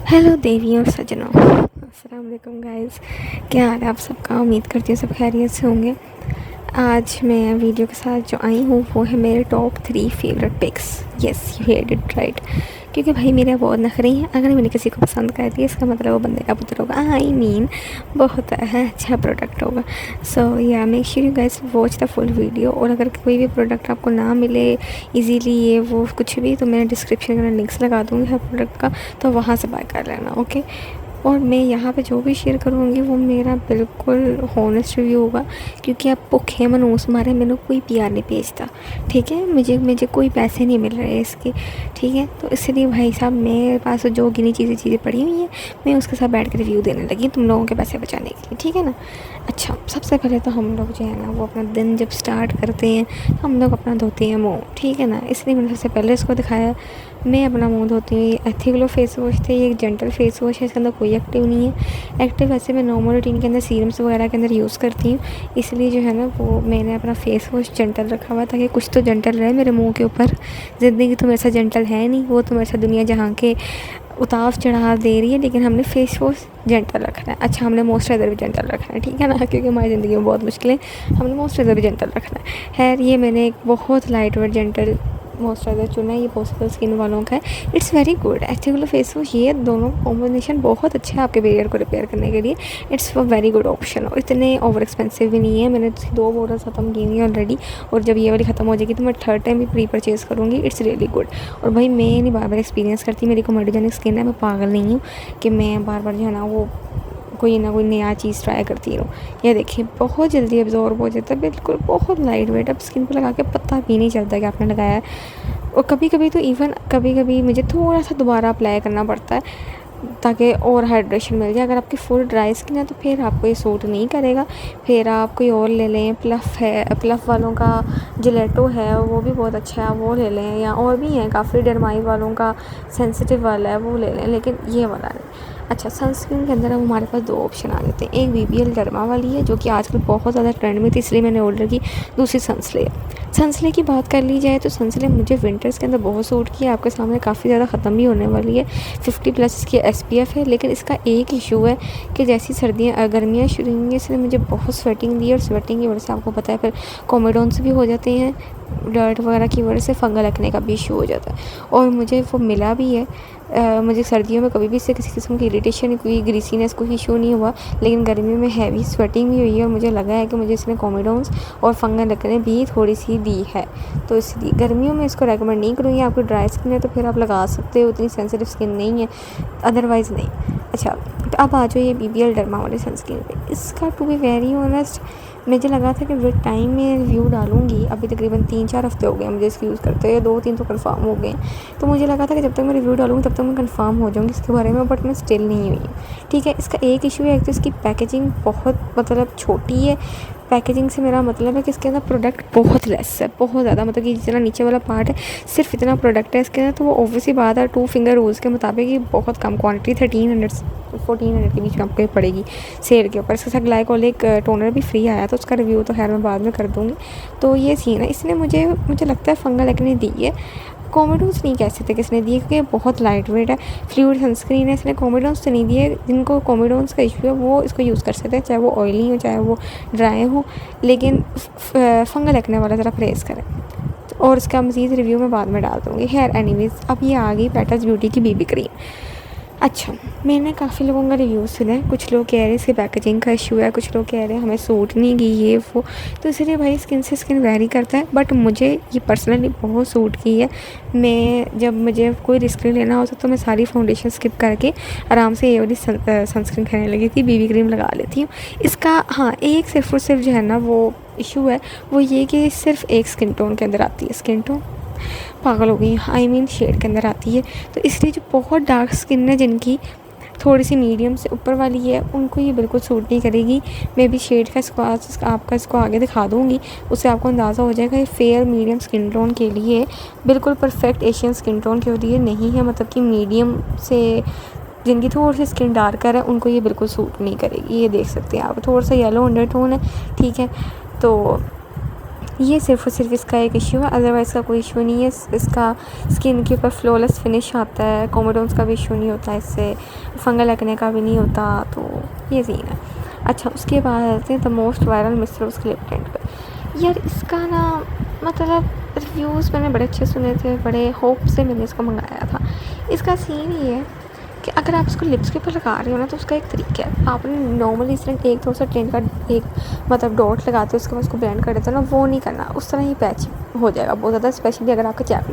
Hello देवी और सज्जनों, अस्सलाम वालेकुम गाइस। क्या हाल है आप सबका? उम्मीद करती हूँ सब खैरियत से होंगे। आज मैं वीडियो के साथ जो आई हूँ वो है मेरे top 3 favourite picks. Yes, you heard it right. क्योंकि भाई मेरे बहुत नखरे हैं। अगर मैंने किसी को पसंद कर दिया इसका मतलब वो बंदे का पुत्र होगा। आई मीन बहुत अच्छा प्रोडक्ट होगा। सो या make sure you guys watch the full video. और अगर कोई भी प्रोडक्ट आपको ना मिले इजीली ये वो कुछ भी, तो मैं डिस्क्रिप्शन में लिंक्स लगा दूँगी हर प्रोडक्ट का, तो वहाँ से बाय कर लेना। ओके। और मैं यहाँ पे जो भी शेयर करूँगी वो मेरा बिल्कुल हॉनेस्ट रिव्यू होगा, क्योंकि आप भुखे मनूस मारे मैंने कोई पीआर नहीं भेजता। ठीक है, मुझे मुझे कोई पैसे नहीं मिल रहे इसके। ठीक है, तो इसलिए भाई साहब मेरे पास जो गिनी चीज़ें पड़ी हुई हैं मैं उसके साथ बैठ कर रिव्यू देने लगी तुम लोगों के पैसे बचाने के लिए। ठीक है ना। अच्छा, सबसे पहले तो हम लोग जो है ना वो अपना दिन जब स्टार्ट करते हैं तो हम लोग अपना धोते हैं मुँह। ठीक है ना, इसलिए मैंने सबसे पहले इसको दिखाया। मैं अपना मुँह धोती हूँ। एथिकलो फेस वॉश थे, ये एक जेंटल फेस वॉश है, इसके अंदर कोई एक्टिव नहीं है। एक्टिव वैसे मैं नॉर्मल रूटीन के अंदर सीरम्स वगैरह के अंदर यूज़ करती हूँ, इसलिए जो है ना वो मैंने अपना फेस वॉश जेंटल रखा हुआ ताकि कुछ तो जेंटल रहे मेरे मुँह के ऊपर। ज़िंदगी तो मेरे साथ जेंटल है नहीं, वो तो मेरे साथ दुनिया जहाँ के उतार चढ़ाव दे रही है, लेकिन हमने फेस वॉश जेंटल रखना है। अच्छा, हमने मॉइस्चराइज़र भी जेंटल रखना है। ठीक है ना, क्योंकि हमारी ज़िंदगी में बहुत मुश्किलें, हमने मॉइस्चराइज़र भी जेंटल रखना है। खैर, ये मैंने एक बहुत लाइट वेट जेंटल मॉइस्चराइज़र चुना है, ये पॉसिबल स्किन वालों का है। It's very good. Ethiglo face wash, ये दोनों कॉम्बिनेशन बहुत अच्छा है आपके बैरियर को रिपेयर करने के लिए। It's a very good option और इतने ओवर एक्सपेंसिव भी नहीं है। मैंने 2 बॉटल ख़त्म की हुई है ऑलरेडी, और जब ये वाली ख़त्म हो जाएगी तो मैं थर्ड टाइम भी प्री परचेज़ करूँगी। It's really good. और भाई मैं नहीं बार बार एक्सपीरियंस करती, मेरी कोमेडोजेनिक स्किन है, मैं पागल नहीं हूँ कि मैं बार बार जो है ना वो कोई ना कोई नया चीज़ ट्राई करती रहूँ। ये देखिए बहुत जल्दी अब्जॉर्ब हो जाता है, बिल्कुल बहुत लाइट वेट। अब स्किन पर लगा के पता भी नहीं चलता कि आपने लगाया है। और कभी कभी तो इवन कभी कभी मुझे थोड़ा सा दोबारा अप्लाई करना पड़ता है ताकि और हाइड्रेशन मिल जाए। अगर आपकी फुल ड्राई स्किन है तो फिर आपको ये सूट नहीं करेगा, फिर आप कोई और ले लें। प्लफ है, प्लफ वालों का जिलेटो है वो भी बहुत अच्छा है, वो ले लें। या और भी हैं काफ़ी, डरमाई वालों का सेंसिटिव वाला है वो ले लें, लेकिन ये वाला नहीं। अच्छा, सनस्क्रीन के अंदर अब हमारे पास 2 ऑप्शन आ जाते हैं। एक BBL डर्मा वाली है जो कि आजकल बहुत ज़्यादा ट्रेंड में थी, इसलिए मैंने ऑर्डर की। दूसरी सनस्ले। सनस्ले की बात कर ली जाए तो सनस्ले मुझे विंटर्स के अंदर बहुत सूट किया। आपके सामने काफ़ी ज़्यादा ख़त्म भी होने वाली है, 50+ इसकी SPF है। लेकिन इसका एक इशू है कि जैसी सर्दियाँ गर्मियाँ शुरू होंगी इसलिए मुझे बहुत स्वेटिंग दी, और स्वेटिंग की वजह से आपको पता है फिर कोमेडोन्स भी हो जाते हैं, डर्ट वगैरह की वजह से फंगल लगने का भी इशू हो जाता है। और मुझे वो मिला भी है। मुझे सर्दियों में कभी भी इससे किसी किस्म की इरिटेशन, कोई ग्रीसीनेस, कोई इशू नहीं हुआ, लेकिन गर्मियों में हैवी स्वेटिंग भी हुई है और मुझे लगा है कि मुझे इसने कोमेडोन्स और फंगल लगने भी थोड़ी सी दी है। तो इसलिए गर्मियों में इसको रेकमेंड नहीं करूँगी। आपकी ड्राई स्किन है तो फिर आप लगा सकते हो, उतनी सेंसिटिव स्किन नहीं है, अदरवाइज़ नहीं। अच्छा, तो अब आ जाओ ये BBL डर्मा वाली सनस्क्रीन पे। इसका टू बी वेरी ऑनेस्ट मुझे लगा था कि विद टाइम में रिव्यू डालूंगी। अभी तकरीबन 3-4 हफ्ते हो गए मुझे इसको यूज़ करते हुए, 2-3 तो कंफर्म हो गए। तो मुझे लगा था कि जब तक मैं रिव्यू डालूंगी तब तक मैं कंफर्म हो जाऊंगी इसके बारे में, बट मैं स्टिल नहीं हुई। ठीक है, इसका एक इशू है, एक तो इसकी पैकेजिंग बहुत मतलब छोटी है। पैकेजिंग से मेरा मतलब है कि इसके अंदर प्रोडक्ट बहुत लेस है, बहुत ज़्यादा। मतलब कि जितना नीचे वाला पार्ट है सिर्फ इतना प्रोडक्ट है इसके अंदर, तो वो ऑब्वियसली बात है 2 फिंगर रूल्स के मुताबिक ये बहुत कम क्वांटिटी 1300-1400 के बीच में आपको ये पड़ेगी सेल के ऊपर। इसके साथ ग्लाइकोलिक टोनर भी फ्री आया था, उसका रिव्यू तो खैर मैं बाद में कर दूँगी। तो ये सीन है, इसने मुझे लगता है फंगल एक्ने दी है। कोमेडोन्स नहीं कह सकते किसने दिए, क्योंकि बहुत लाइट वेट है, फ्लूइड सनस्क्रीन है। इसने कोमेडोन्स तो नहीं दिए। जिनको कोमेडोन्स का इशू है वो इसको यूज़ कर सकते हैं, चाहे वो ऑयली हो चाहे वो ड्राई हो, लेकिन फंगल एक्ने वाला ज़रा परहेज़ करें। और इसका मज़ीद रिव्यू मैं बाद में डाल दूँगी। खैर एनीवेज़, अब ये आ गई पेटल्स ब्यूटी की BB क्रीम। अच्छा, मैंने काफ़ी लोगों का रिव्यू सुना है। कुछ लोग कह रहे हैं इसके पैकेजिंग का इशू है, कुछ लोग कह रहे हैं हमें सूट नहीं की ये वो। तो इसलिए भाई स्किन से स्किन वेरी करता है, बट मुझे ये पर्सनली बहुत सूट की है। मैं जब मुझे कोई रिस्क नहीं लेना होता तो मैं सारी फाउंडेशन स्किप करके आराम से ये वाली सनस्क्रीन खाने लगी थी, BB क्रीम लगा लेती हूँ। इसका हाँ, एक सिर्फ और सिर्फ जो है ना वो इशू है, वो ये कि सिर्फ एक स्किन टोन के अंदर आती है। स्किन टोन पागल हो गई, आई मीन शेड के अंदर आती है। तो इसलिए जो बहुत डार्क स्किन है, जिनकी थोड़ी सी मीडियम से ऊपर वाली है, उनको ये बिल्कुल सूट नहीं करेगी। मैं भी शेड का इसको आगे दिखा दूँगी, उससे आपको अंदाज़ा हो जाएगा। ये फेयर मीडियम स्किन टोन के लिए बिल्कुल परफेक्ट एशियन स्किन टोन के लिए नहीं है। मतलब कि मीडियम से जिनकी थोड़ी सी स्किन डार्कर है उनको ये बिल्कुल सूट नहीं करेगी। ये देख सकते हैं आप, थोड़ा सा येलो अंडरटोन है। ठीक है, तो ये सिर्फ़ और सिर्फ इसका एक इशू है, अदरवाइज़ का कोई इशू नहीं है। इसका स्किन के ऊपर फ्लॉलेस फिनिश आता है, कोमेडोन्स का भी इशू नहीं होता, इससे फंगल लगने का भी नहीं होता, तो ये सीन है। अच्छा, उसके बाद आते हैं द मोस्ट वायरल मिस्टर उसके लिप टिंट पे। यार इसका ना मतलब रिव्यूज़ मैंने बड़े अच्छे सुने थे, बड़े होप से मैंने इसको मंगाया था। इसका सीन ये है कि अगर आप इसको लिप्स के ऊपर लगा रहे हो ना, तो उसका एक तरीका है। आपने नॉर्मली इस तरह एक थोड़ा सा टिंट का एक मतलब डॉट लगाते हो, उसके बाद उसको ब्लेंड कर देते हो ना, वो नहीं करना, उस तरह ही पैच हो जाएगा बहुत ज़्यादा, स्पेशली अगर आपका चैप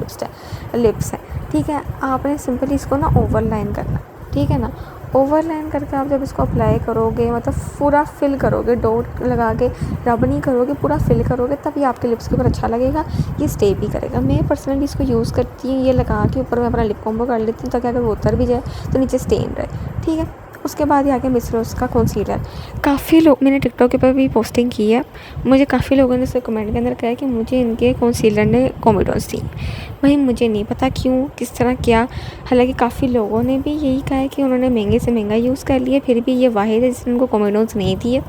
लिप्स है, ठीक है। आपने सिंपली इसको ना ओवरलाइन करना, ठीक है ना। ओवरलाइन करके आप जब इसको अप्लाई करोगे, मतलब पूरा फिल करोगे, डॉट लगा के रब नहीं करोगे, पूरा फिल करोगे, तभी आपके लिप्स के ऊपर अच्छा लगेगा, ये स्टे भी करेगा। मैं पर्सनली इसको यूज़ करती हूँ, ये लगा के ऊपर मैं अपना लिप कॉम्बो कर लेती हूँ, ताकि अगर वो उतर भी जाए तो नीचे स्टेन रहे, ठीक है। उसके बाद ये आगे मिस रोज़ का कंसीलर। काफ़ी लोग, मैंने टिकटॉक के ऊपर भी पोस्टिंग की है, मुझे काफ़ी लोगों ने इससे कमेंट के अंदर कहा कि मुझे इनके कंसीलर ने कोमेडोन्स दी। भाई मुझे नहीं पता क्यों, किस तरह क्या, हालांकि काफ़ी लोगों ने भी यही कहा है कि उन्होंने महंगे से महंगा यूज़ कर लिया, फिर भी ये वाहिद है जिसने उनको कोमेडोन्स नहीं दिए,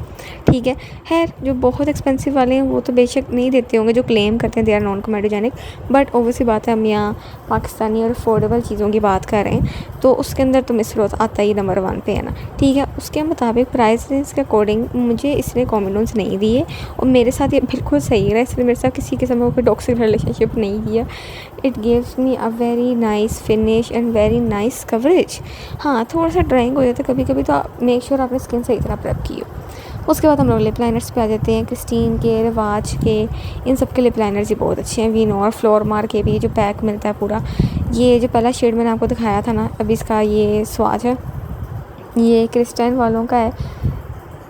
ठीक है। खैर जो बहुत एक्सपेंसिव वाले हैं वो तो बेशक नहीं देते होंगे, जो क्लेम करते हैं they are non comedogenic, but ओवरसी बात है, हम यहाँ पाकिस्तानी और अफोर्डेबल चीज़ों की बात कर रहे हैं, तो उसके अंदर तो मिस रोज़ आता ही नंबर 1 पे है ना, ठीक है। उसके मुताबिक प्राइस रेंज के अकॉर्डिंग मुझे इसने कोमेडोन्स नहीं दिए, और मेरे साथ ये बिल्कुल सही रहा, इसलिए मेरे साथ किसी किस्म का कोई टॉक्सिक रिलेशनशिप नहीं किया। It gives me a very nice finish and very nice coverage. हाँ, थोड़ा सा ड्राइंग हो जाता है कभी कभी, तो मेक श्योर आपने स्किन सही तरह प्रेप की हो। उसके बाद हम लोग लिप लाइनर्स पे आ जाते हैं। क्रिस्टीन के, रिवाज के, इन सब के लिप लाइनर्स ही बहुत अच्छे हैं। वीनो और फ्लोर मार के भी जो पैक मिलता है पूरा, ये जो पहला शेड मैंने आपको दिखाया था ना, अभी इसका ये स्वाद है, ये क्रिस्टन वालों का है,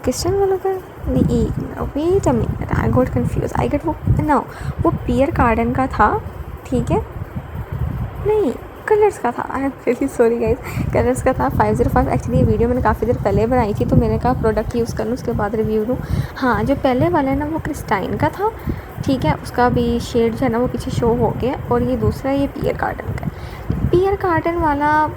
क्रिस्टन वालों का नहीं, wait a minute, I got confuse, I get वो पियर गार्डन का था, ठीक है, नहीं कलर्स का था, I am really sorry guys, colours का था 505। एक्चुअली ये वीडियो मैंने काफ़ी देर पहले बनाई थी, तो मैंने कहा प्रोडक्ट यूज़ कर लूँ उसके बाद रिव्यू दूँ। हाँ, जो पहले वाला है ना वो क्रिस्टाइन का था, ठीक है, उसका भी शेड जो है ना वो पीछे शो हो गया, और ये दूसरा ये पियर गार्डन का है। पियर गार्डन वाला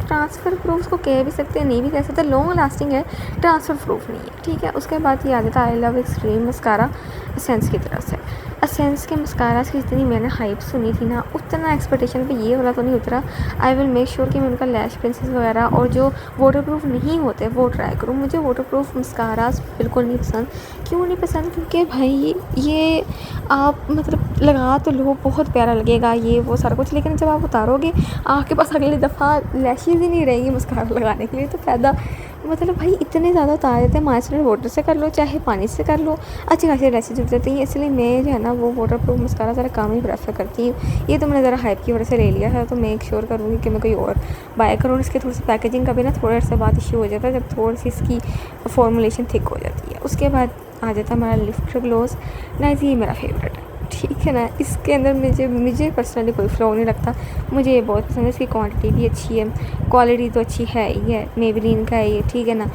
ट्रांसफ़र प्रूफ उसको कह भी सकते हैं, नहीं भी कह सकते, लॉन्ग लास्टिंग है, ट्रांसफ़र प्रूफ नहीं है, ठीक है। उसके बाद ये आ जाता I love extreme mascara essence की तरफ से। एसेंस के मस्कारास की जितनी मैंने हाइप सुनी थी ना, उतना एक्सपेक्टेशन पे ये वाला तो नहीं उतरा। आई विल मेक श्योर कि मैं उनका लैश पेंसिल्स वगैरह और जो वाटरप्रूफ नहीं होते वो ट्राई करूँ। मुझे वाटरप्रूफ मस्कारास बिल्कुल नहीं पसंद। क्यों नहीं पसंद? क्योंकि भाई ये आप मतलब लगा तो लो, बहुत प्यारा लगेगा ये वो सारा कुछ, लेकिन जब आप उतारोगे आपके पास अगली दफ़ा लैशेज़ ही नहीं रहेंगी मस्कारा लगाने के लिए, तो फ़ायदा मतलब भाई इतने ज़्यादा उतार देते हैं। माइसलर वाटर से कर लो चाहे पानी से कर लो, अच्छी खासी लैशेज़ उठ जाती हैं, इसलिए मैं जो है ना वो वाटरप्रूफ मस्कारा ज़रा कम ही प्रेफर करती हूँ। ये तो मैंने ज़रा हाइप की वजह से ले लिया है, तो मेक श्योर करूँगी कि मैं कोई और बाय करूँ। इसके थोड़ी सी पैकेजिंग का भी ना थोड़ा सा बात इशू हो जाता है, जब थोड़ी सी इसकी फॉर्मुलेशन थिक हो जाती है। उसके बाद आ जाता है हमारा लिफ्ट ग्लोस। गाइस ये मेरा फेवरेट है, ठीक है ना। इसके अंदर मुझे पर्सनली कोई फ्लॉ नहीं लगता, मुझे ये बहुत पसंद है। इसकी क्वांटिटी भी अच्छी है, क्वालिटी तो अच्छी है ही है, मेबेलिन का है ये, ठीक है ना।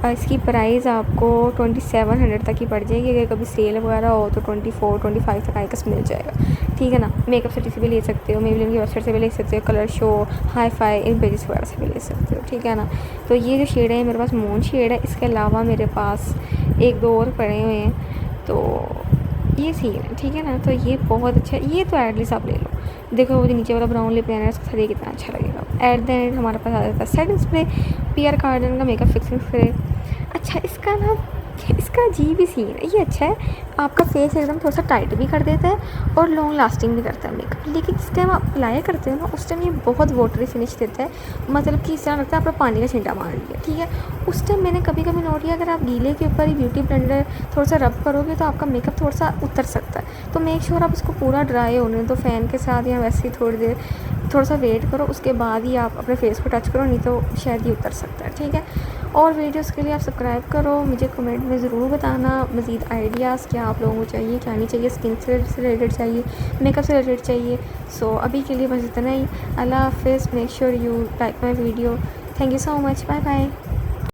इसकी प्राइस आपको 2700 तक ही पड़ जाएगी, अगर कभी सेल वगैरह हो तो 24-25 तक आइकस मिल जाएगा, ठीक है ना। मेकअप सिटी से भी ले सकते हो, मेबेलिन की वेबसाइट से भी ले सकते हो, कलर शो, हाई फाई, इन पेजेस वगैरह से भी ले सकते हो, ठीक है ना। तो ये जो शेड है मेरे पास मून शेड है, इसके अलावा मेरे पास 1-2 और पड़े हुए हैं, तो ये सीन है, ठीक है ना। तो ये बहुत अच्छा है, ये तो एटलीस्ट आप ले लो। देखो वो जो नीचे वाला ब्राउन लिप लाइनर इसका खरीद कितना अच्छा लगेगा। एट द एंड हमारे पास आ जाता है सेटिंग स्प्रे, पियर गार्डन का मेकअप फिक्सिंग स्प्रे। अच्छा इसका ना इसका अजीब ही सीन है, ये अच्छा है, आपका फेस एकदम थोड़ा सा टाइट भी कर देता है और लॉन्ग लास्टिंग भी करता है मेकअप। लेकिन जिस टाइम आप अप्लाई करते हो ना उस टाइम ये बहुत वाटरी फिनिश देता है, मतलब कि इस तरह लगता है आपने पानी का छिंटा मार लिया, ठीक है। उस टाइम मैंने कभी कभी नोट किया, अगर आप गीले के ऊपर ही ब्यूटी ब्लेंडर थोड़ा सा रब करोगे तो आपका मेकअप थोड़ा सा उतर सकता है। तो मेक श्योर आप उसको पूरा ड्राई होने दो फ़ैन के साथ, या वैसे ही थोड़ी देर थोड़ा सा वेट करो, उसके बाद ही आप अपने फेस को टच करो, नहीं तो शायद ये उतर सकता है, ठीक है। और वीडियोस के लिए आप सब्सक्राइब करो, मुझे कमेंट में ज़रूर बताना मज़ीद आइडियाज़ क्या आप लोगों को चाहिए, क्या नहीं चाहिए, स्किन से रिलेटेड चाहिए, मेकअप से रिलेटेड चाहिए। सो अभी के लिए बस इतना ही। अल्लाह हाफ़िज़, make sure you like my video, thank you so much, bye bye.